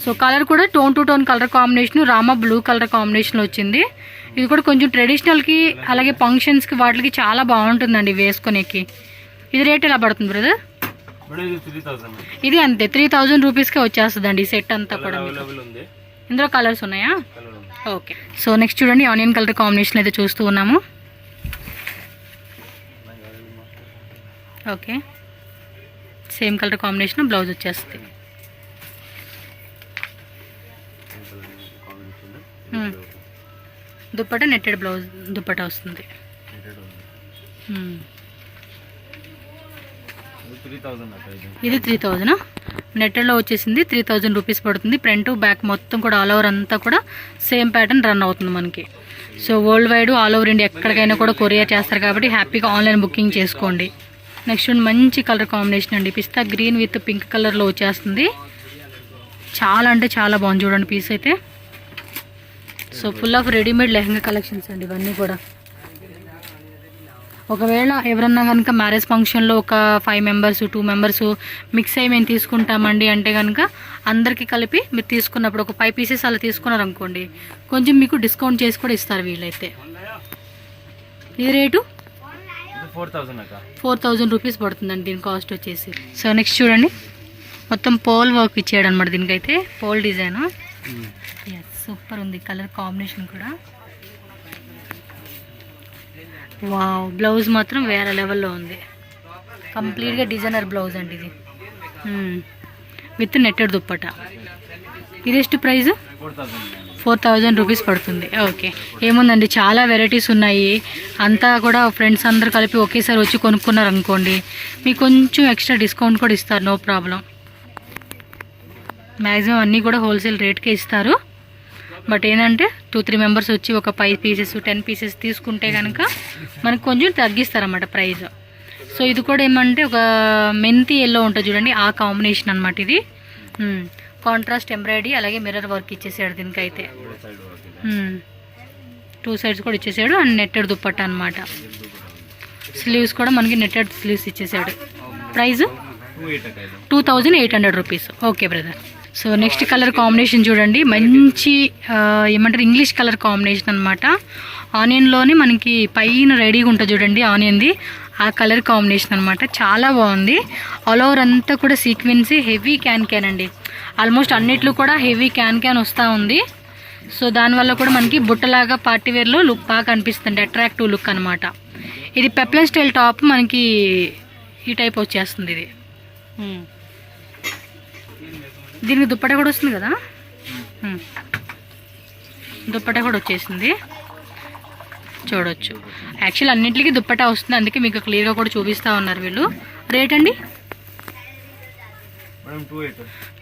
సో కలర్ కూడా tone to tone colour combination, Rama blue colour కాంబినేషన్లో వచ్చింది. ఇది కూడా కొంచెం ట్రెడిషనల్కి అలాగే ఫంక్షన్స్కి వాటికి చాలా బాగుంటుందండి వేసుకునేకి. ఇది రేట్ ఎలా పడుతుంది బ్రదర్? ఇది అంతే 3000 రూపీస్కే వచ్చేస్తుందండి ఈ సెట్ అంతా కూడా. ఇందులో కలర్స్ ఉన్నాయా? ఓకే. సో నెక్స్ట్ చూడండి ఆనియన్ కలర్ కాంబినేషన్ అయితే చూస్తూ ఉన్నాము. Okay, same colour combination, blouse వచ్చేస్తుంది. దుప్పట నెట్టెడ్ బ్లౌజ్ దుప్పట వస్తుంది. ఇది 3000 నెట్టెడ్లో వచ్చేసింది. 3000 రూపీస్ పడుతుంది. ఫ్రంట్ బ్యాక్ మొత్తం కూడా ఆల్ ఓవర్ అంతా కూడా సేమ్ ప్యాటర్న్ రన్ అవుతుంది మనకి. So world wide all over India ఎక్కడికైనా కూడా కొరియర్ చేస్తారు కాబట్టి హ్యాపీగా ఆన్లైన్ బుకింగ్ చేసుకోండి. నెక్స్ట్ మంచి కలర్ కాంబినేషన్ అండి, పిస్తా గ్రీన్ విత్ పింక్ కలర్లో వచ్చేస్తుంది. చాలా అంటే చాలా బాగుంది చూడండి పీస్ అయితే. So full of readymade lehenga collections అండి ఇవన్నీ కూడా. ఒకవేళ ఎవరన్నా కనుక మ్యారేజ్ ఫంక్షన్లో ఒక 5 మెంబర్స్ 2 మెంబర్స్ మిక్స్ అయ్యి మేము తీసుకుంటామండి అంటే కనుక అందరికీ కలిపి మీరు తీసుకున్నప్పుడు ఒక 5 పీసెస్ అలా తీసుకున్నారు అనుకోండి, కొంచెం మీకు డిస్కౌంట్ చేసి కూడా ఇస్తారు వీళ్ళైతే. ఇది రేటు 4000 రూపీస్ పడుతుందండి దీని కాస్ట్ వచ్చేసి. సో నెక్స్ట్ చూడండి మొత్తం పోల్ వర్క్ ఇచ్చాడు అనమాట దీనికైతే, పోల్ డిజైన్. సూపర్ ఉంది కలర్ కాంబినేషన్ కూడా. వావ్, బ్లౌజ్ మాత్రం వేరే లెవెల్లో ఉంది, కంప్లీట్గా డిజైనర్ బ్లౌజ్ అండి ఇది, విత్ నెట్టెడ్ దుప్పట. ఇది ಎಷ್ಟು ప్రైస్? 4000 రూపీస్ పడుతుంది. ఓకే, ఏముందండి చాలా వెరైటీస్ ఉన్నాయి. అంతా కూడా ఫ్రెండ్స్ అందరు కలిపి ఒకేసారి వచ్చి కొనుక్కున్నారు అనుకోండి, మీకు కొంచెం ఎక్స్ట్రా డిస్కౌంట్ కూడా ఇస్తారు, నో ప్రాబ్లం. మ్యాక్సిమం అన్నీ కూడా హోల్సేల్ రేట్కే ఇస్తారు. బట్ ఏంటంటే 2-3 మెంబర్స్ వచ్చి ఒక 5 పీసెస్ 10 పీసెస్ తీసుకుంటే కనుక మనకు కొంచెం తగ్గిస్తారన్నమాట ప్రైస్. సో ఇది కూడా ఏమంటే ఒక మెంతి ఎల్లో ఉంటుంది చూడండి, ఆ కాంబినేషన్ అనమాట ఇది. కాంట్రాస్ట్ ఎంబ్రాయిడరీ అలాగే మిర్రర్ వర్క్ ఇచ్చేసాడు దీనికైతే. 2 సైడ్స్ కూడా ఇచ్చేసాడు. అండ్ నెట్టెడ్ దుప్పట్ట అనమాట. స్లీవ్స్ కూడా మనకి నెట్టెడ్ స్లీవ్స్ ఇచ్చేసాడు. Price 2800 rupees. Okay brother. So next colour combination చూడండి, మంచి ఏమంటారు ఇంగ్లీష్ కలర్ కాంబినేషన్ అనమాట. ఆనియన్లోనే మనకి పైన రెడీగా ఉంటుంది చూడండి ఆనియన్ది, ఆ కలర్ కాంబినేషన్ అనమాట. చాలా బాగుంది. ఆల్ ఓవర్ అంతా కూడా సీక్వెన్సీ హెవీ క్యాన్ అండి. ఆల్మోస్ట్ అన్నిట్లో కూడా హెవీ క్యాన్ వస్తూ ఉంది. సో దానివల్ల కూడా మనకి బుట్టలాగా పార్టీ వేర్లో లుక్ బాగా కనిపిస్తుంది, అట్రాక్టివ్ లుక్ అనమాట. ఇది పెప్లెన్ స్టైల్ టాప్ మనకి ఈ టైప్ వచ్చేస్తుంది ఇది. దీనికి దుప్పట కూడా వస్తుంది కదా, దుప్పట కూడా వచ్చేసింది చూడొచ్చు. యాక్చువల్ అన్నింటికి దుప్పట వస్తుంది, అందుకే మీకు క్లియర్గా కూడా చూపిస్తూ ఉన్నారు వీళ్ళు. రేట్ అండి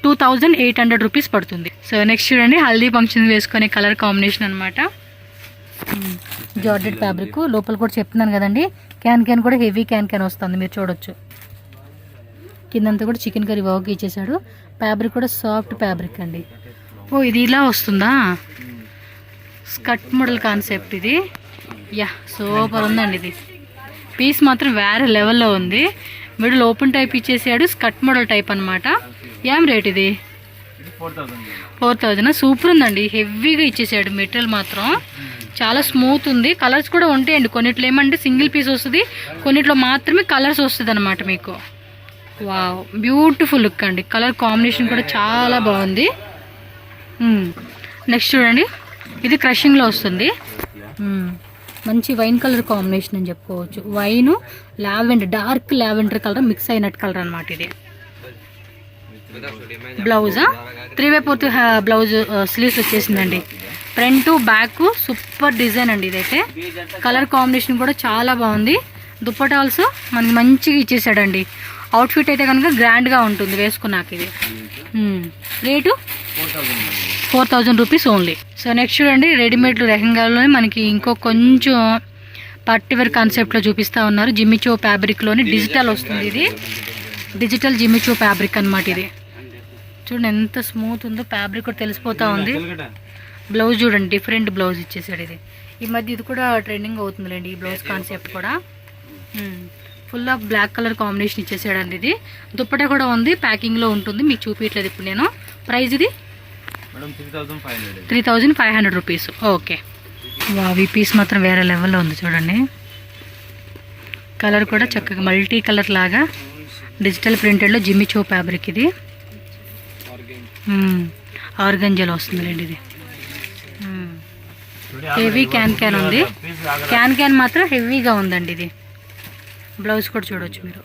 2800 రూపీస్ పడుతుంది. సో నెక్స్ట్ చూడండి, హల్దీ ఫంక్షన్ వేసుకునే కలర్ కాంబినేషన్ అనమాట. జార్జెట్ ఫ్యాబ్రిక్ లోపల కూడా చెప్తున్నాను కదండి, క్యాన్ కూడా హెవీ క్యాన్ వస్తుంది, మీరు చూడొచ్చు. కిందంతా కూడా చికెన్ కర్రీ వర్క్ ఇచ్చేసాడు. ఫ్యాబ్రిక్ కూడా సాఫ్ట్ ఫ్యాబ్రిక్ అండి. ఓ ఇది ఇలా వస్తుందా, స్కర్ట్ మోడల్ కాన్సెప్ట్ ఇది. యా సూపర్ ఉందండి ఇది. పీస్ మాత్రం వేరే లెవెల్లో ఉంది. మిడిల్ ఓపెన్ టైప్ ఇచ్చేసాడు, స్కర్ట్ మోడల్ టైప్ అనమాట. ఏం రేట్ ఇది? 4000. సూపర్ ఉందండి, హెవీగా ఇచ్చేసాడు. మెటీరియల్ మాత్రం చాలా స్మూత్ ఉంది. కలర్స్ కూడా ఉంటాయండి, కొన్నిట్లో ఏమంటే సింగిల్ పీస్ వస్తుంది, కొన్నిట్లో మాత్రమే కలర్స్ వస్తుంది అనమాట మీకు. వావ్, బ్యూటిఫుల్ లుక్ అండి. కలర్ కాంబినేషన్ కూడా చాలా బాగుంది. నెక్స్ట్ చూడండి, ఇది క్రషింగ్లో వస్తుంది. మంచి వైన్ కలర్ కాంబినేషన్ అని చెప్పుకోవచ్చు. Wine lavender, dark lavender colour mix అయినట్టు కలర్ అనమాట ఇది. బ్లౌజా 3/4 బ్లౌజ్ స్లీవ్స్ వచ్చేసిందండి. ఫ్రంట్ బ్యాక్ సూపర్ డిజైన్ అండి ఇదైతే. కలర్ కాంబినేషన్ కూడా చాలా బాగుంది. దుప్పటా ఆల్సో మనకి మంచిగా ఇచ్చేసాడండి. అవుట్ఫిట్ అయితే కనుక గ్రాండ్గా ఉంటుంది వేసుకున్నాక ఇది. Rate 4000 rupees only. So next చూడండి, రెడీమేడ్ లెహంగాలోనే మనకి ఇంకో కొంచెం పార్టీవేర్ కాన్సెప్ట్లో చూపిస్తూ ఉన్నారు. జిమ్మిచో ఫ్యాబ్రిక్లోని డిజిటల్ వస్తుంది ఇది. డిజిటల్ జిమ్మిచో ఫ్యాబ్రిక్ అనమాట ఇది. చూడండి ఎంత స్మూత్ ఉందో, ఫ్యాబ్రిక్ కూడా తెలిసిపోతూ ఉంది. బ్లౌజ్ చూడండి, డిఫరెంట్ బ్లౌజ్ ఇచ్చేసాడు ఇది. ఈ మధ్య ఇది కూడా ట్రెండింగ్ అవుతుందిలేండి ఈ బ్లౌజ్ కాన్సెప్ట్ కూడా. Full of black colour combination ఇచ్చేసాడండి ఇది. దుప్పట కూడా ఉంది, ప్యాకింగ్లో ఉంటుంది, మీకు చూపించట్లేదు ఇప్పుడు నేను. ప్రైస్ ఇది 3500 రూపీస్. ఓకే. వావ్, ఈ పీస్ మాత్రం వేరే లెవెల్లో ఉంది చూడండి. కలర్ కూడా చక్కగా మల్టీ కలర్ లాగా డిజిటల్ ప్రింటెడ్లో జిమ్మిచో ఫ్యాబ్రిక్ ఇది. ఆర్గంజాలో వస్తుందిలేండి ఇది. హెవీ క్యాన్ ఉంది. క్యాన్ మాత్రం హెవీగా ఉందండి ఇది. బ్లౌజ్ కూడా చూడవచ్చు మీరు.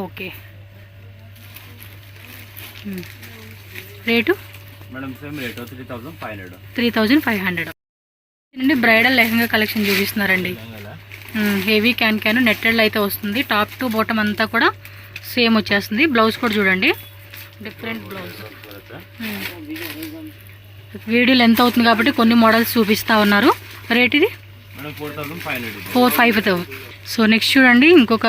ఓకే. రేటు 3500 నుండి బ్రైడల్ లెహంగా కలెక్షన్ చూపిస్తున్నారండి. హెవీ క్యాన్ నెట్టెడ్ అయితే వస్తుంది. టాప్ టు బాటమ్ అంతా కూడా సేమ్ వచ్చేస్తుంది. బ్లౌజ్ కూడా చూడండి, డిఫరెంట్ బ్లౌజ్. వీడియో లెంత్ అవుతుంది కాబట్టి కొన్ని మోడల్స్ చూపిస్తూ ఉన్నారు. రేట్ ఇది 4500. సో నెక్స్ట్ చూడండి, ఇంకొక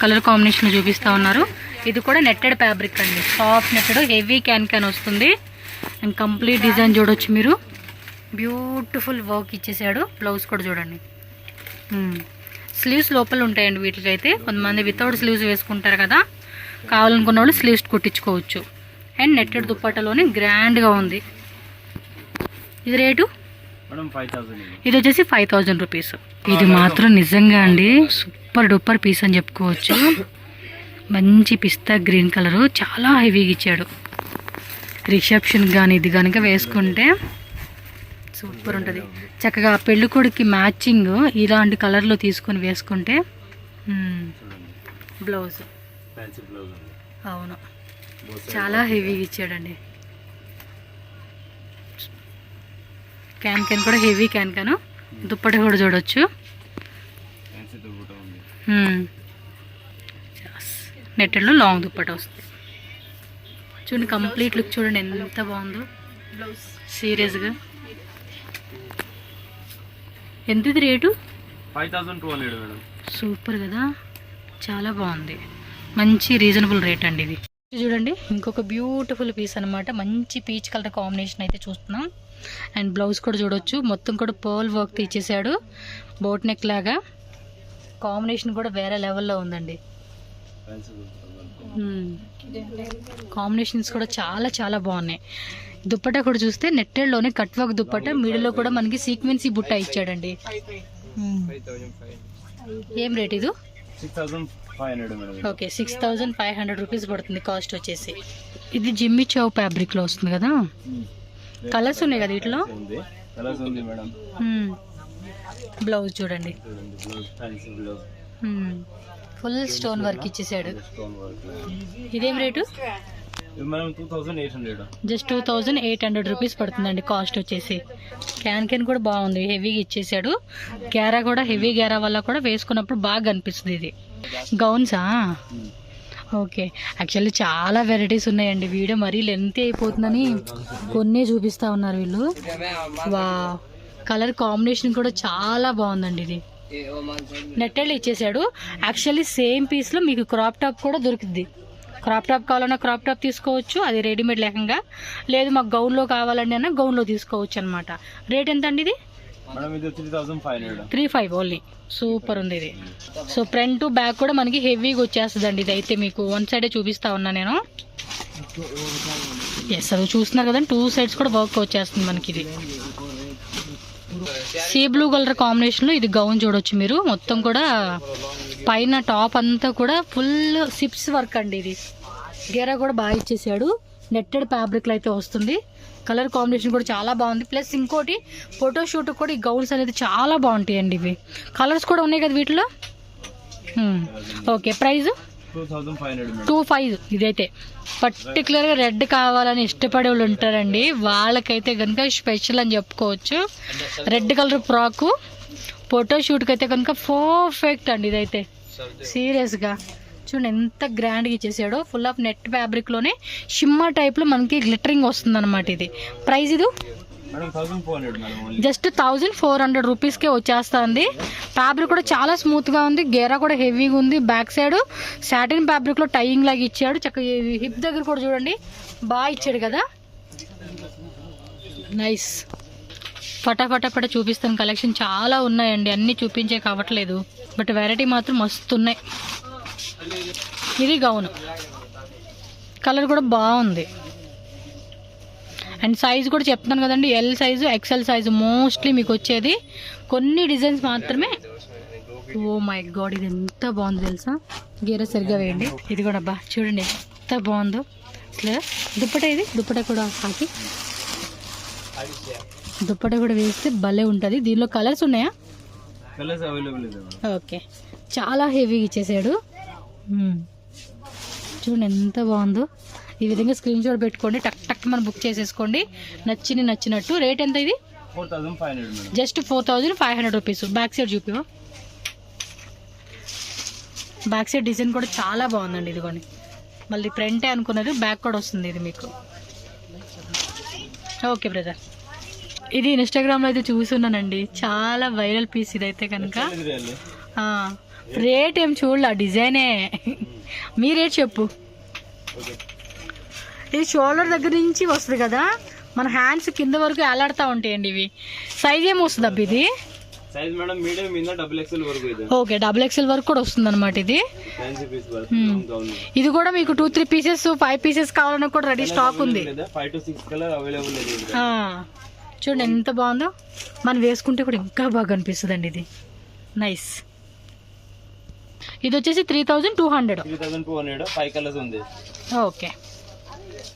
కలర్ కాంబినేషన్ చూపిస్తూ ఉన్నారు. ఇది కూడా నెట్టెడ్ ఫ్యాబ్రిక్ అండి, సాఫ్ట్ నెట్టెడ్ హెవీ క్యాన్ వస్తుంది. అండ్ కంప్లీట్ డిజైన్ చూడొచ్చు మీరు. బ్యూటిఫుల్ వర్క్ ఇచ్చేసాడు. బ్లౌజ్ కూడా చూడండి. స్లీవ్స్ లోపల ఉంటాయండి వీటికైతే. కొంతమంది వితౌట్ స్లీవ్స్ వేసుకుంటారు కదా, కావాలనుకున్న వాళ్ళు స్లీవ్స్ కుట్టించుకోవచ్చు. అండ్ నెట్టెడ్ దుప్పట్టలోనే గ్రాండ్గా ఉంది. ఇది రేటు ఇది వచ్చేసి 5000 రూపీస్. ఇది మాత్రం నిజంగా అండి సూపర్ డూపర్ పీస్ అని చెప్పుకోవచ్చు. మంచి పిస్తా గ్రీన్ కలరు, చాలా హెవీగా ఇచ్చాడు. రిసెప్షన్ కానీ ఇది కనుక వేసుకుంటే సూపర్ ఉంటుంది. చక్కగా పెళ్ళికొడుకి మ్యాచింగ్ ఇలాంటి కలర్లో తీసుకొని వేసుకుంటే. బ్లౌజ్ అవును, చాలా హెవీగా ఇచ్చాడండి. క్యాన్ కూడా హెవీ క్యాన్ దుప్పట కూడా చూడొచ్చు. నెట్టెడ్లో లాంగ్ దుప్పట వస్తుంది. చూడండి కంప్లీట్ లుక్ చూడండి ఎంత బాగుందో. సీరియస్గా ఎంత ఇది రేటు? 5200 మేడం. సూపర్ కదా, చాలా బాగుంది. మంచి రీజనబుల్ రేట్ అండి ఇది. చూడండి ఇంకొక బ్యూటిఫుల్ పీస్ అనమాట. మంచి పీచ్ కలర్ కాంబినేషన్ అయితే చూస్తున్నాం. అండ్ బ్లౌజ్ కూడా చూడొచ్చు, మొత్తం కూడా పర్ల్ వర్క్ ఇచ్చేసాడు. బోట్ నెక్ లాగా కాంబినేషన్ కూడా వేరే లెవెల్లో ఉందండి. కాంబినేషన్స్ కూడా చాలా చాలా బాగున్నాయి. దుప్పటా కూడా చూస్తే నెట్టెడ్లోనే కట్ వర్క్ దుప్పటా, మిడిల్లో కూడా మనకి సీక్వెన్సీ బుట్ట ఇచ్చాడండి. ఏం రేట్ ఇది? 500 మేడం. ఓకే, 6500 రూపీస్ పడుతుంది కాస్ట్ వచ్చేసి. ఇది జిమ్మి చౌ ఫ్యాబ్రిక్లో వస్తుంది కదా. కలర్స్ ఉన్నాయి కదా వీటిలో. కలర్స్ ఉంది మేడం. బ్లౌజ్ చూడండి, blouse fancy blouse. Full stone work ఇచ్చేసాడు. Stone work. ఇదేం రేటు? ఇది మేడం 2800. జస్ట్ 2800 రూపీస్ పడుతుందండి కాస్ట్ వచ్చేసి. క్యాన్ కూడా బాగుంది, హెవీగా ఇచ్చేసాడు. గేరా కూడా హెవీ గేరా వల్ల కూడా వేసుకున్నప్పుడు బాగా అనిపిస్తుంది. ఇది గౌన్సా? ఓకే, యాక్చువల్లీ చాలా వెరైటీస్ ఉన్నాయండి. వీడియో మరీ లెంతీ అయిపోతుందని కొన్నే చూపిస్తా ఉన్నారు వీళ్ళు. వా, కలర్ కాంబినేషన్ కూడా చాలా బాగుందండి. ఇది నెట్టెళ్ళు ఇచ్చేసాడు. యాక్చువల్లీ సేమ్ పీస్లో మీకు క్రాప్ టాప్ కూడా దొరుకుతుంది. క్రాప్ టాప్ కావాలన్నా క్రాప్ టాప్ తీసుకోవచ్చు, అది రెడీమేడ్ లెహంగా. లేదు మాకు గౌన్లో కావాలండి అన్న గౌన్లో తీసుకోవచ్చు అనమాట. రేట్ ఎంత అండి ఇది? 3500 ఓన్లీ. సూపర్ ఉంది ఇది. సో ఫ్రంట్ టు బ్యాక్ కూడా మనకి హెవీగా వచ్చేస్తుంది అండి. ఇది అయితే మీకు వన్ సైడే చూపిస్తా ఉన్నా నేను. ఎస్, అది చూస్తున్నారు కదండి, 2 సైడ్స్ కూడా వర్క్ వచ్చేస్తుంది మనకి. ఇది సీ బ్లూ కలర్ కాంబినేషన్లో ఇది గౌన్ చూడొచ్చు మీరు. మొత్తం కూడా పైన టాప్ అంతా కూడా ఫుల్ సిప్స్ వర్క్ అండి. ఇది గేరా కూడా బాగా ఇచ్చేసాడు. నెట్టెడ్ ఫ్యాబ్రిక్లో అయితే వస్తుంది. కలర్ కాంబినేషన్ కూడా చాలా బాగుంది. ప్లస్ ఇంకోటి ఫోటోషూట్ కూడా ఈ గౌన్స్ అనేది చాలా బాగుంటాయి అండి. ఇవి కలర్స్ కూడా ఉన్నాయి కదా వీటిలో. Okay, price 2500. ఇదైతే పర్టికులర్గా రెడ్ కావాలని ఇష్టపడే వాళ్ళు ఉంటారండి, వాళ్ళకైతే కనుక స్పెషల్ అని చెప్పుకోవచ్చు. రెడ్ కలర్ ఫ్రాకు ఫోటోషూట్కి అయితే కనుక పర్ఫెక్ట్ అండి. ఇదైతే సీరియస్గా చూడండి ఎంత గ్రాండ్గా ఇచ్చేసాడో. ఫుల్ ఆఫ్ నెట్ ఫ్యాబ్రిక్లోనే షిమ్మర్ టైప్లో మనకి గ్లిటరింగ్ వస్తుంది అనమాట. ఇది ప్రైస్ ఇది జస్ట్ 1400 రూపీస్కే వచ్చేస్తుంది. ఫ్యాబ్రిక్ కూడా చాలా స్మూత్గా ఉంది. గేరా కూడా హెవీగా ఉంది. బ్యాక్ సైడ్ సాటిన్ ఫ్యాబ్రిక్లో టైయింగ్ లాగా ఇచ్చాడు. చక్కగా హిప్ దగ్గర కూడా చూడండి బాగా ఇచ్చాడు కదా. నైస్. ఫటాఫట చూపిస్తాను. కలెక్షన్ చాలా ఉన్నాయండి, అన్నీ చూపించే కావట్లేదు, బట్ వెరైటీ మాత్రం మస్తు ఉన్నాయి. ఇది గౌన్ కలర్ కూడా బాగుంది. అండ్ సైజ్ కూడా చెప్తాను కదండి, L size XL size mostly మీకు వచ్చేది. కొన్ని డిజైన్స్ మాత్రమే. ఓ మై గాడ్, ఇది ఎంత బాగుంది తెలుసా. గేర సరిగ్గా వేయండి. ఇది కూడా బా చూడండి ఎంత బాగుందో అసలు. దుప్పట, ఇది దుప్పట కూడా కాకి దుప్పట కూడా వేస్తే భలే ఉంటుంది. దీనిలో కలర్స్ ఉన్నాయా? ఓకే, చాలా హెవీగా ఇచ్చేసాడు. చూడండి ఎంత బాగుందో. ఈ విధంగా స్క్రీన్ షాట్ పెట్టుకోండి, టక్ టక్ మనం బుక్ చేసేసుకోండి నచ్చినట్టు. రేట్ ఎంత ఇది? 4500. Just 4500 rupees. బ్యాక్ సైడ్ చూపివా. బ్యాక్ సైడ్ డిజైన్ కూడా చాలా బాగుందండి. ఇదిగోండి, మళ్ళీ ఫ్రంటే అనుకున్నారు, బ్యాక్ కూడా వస్తుంది ఇది మీకు. ఓకే బ్రదర్, ఇది ఇన్స్టాగ్రామ్లో అయితే చూస్తున్నానండి, చాలా వైరల్ పీస్ ఇదైతే కనుక. రేట్ ఏం చూడలే, డిజైనే. మీ రేట్ చెప్పు. ఇది షోల్డర్ దగ్గర నుంచి వస్తుంది కదా, మన హ్యాండ్స్ కింద వరకు ఎలాడుతూ ఉంటాయండి ఇవి. సైజ్ ఏమి వస్తుంది అబ్బా ఇది? ఓకే, XXL వరకు కూడా వస్తుంది అనమాట ఇది. ఇది కూడా మీకు 2-3 పీసెస్ 5 పీసెస్ కావాలన్నా కూడా రెడీ స్టాక్ ఉంది. చూడండి ఎంత బాగుందో. మనం వేసుకుంటే కూడా ఇంకా బాగా అనిపిస్తుంది అండి. ఇది నైస్. ఇది వచ్చేసి 3200. 5 కలర్స్ ఉంది. ఓకే.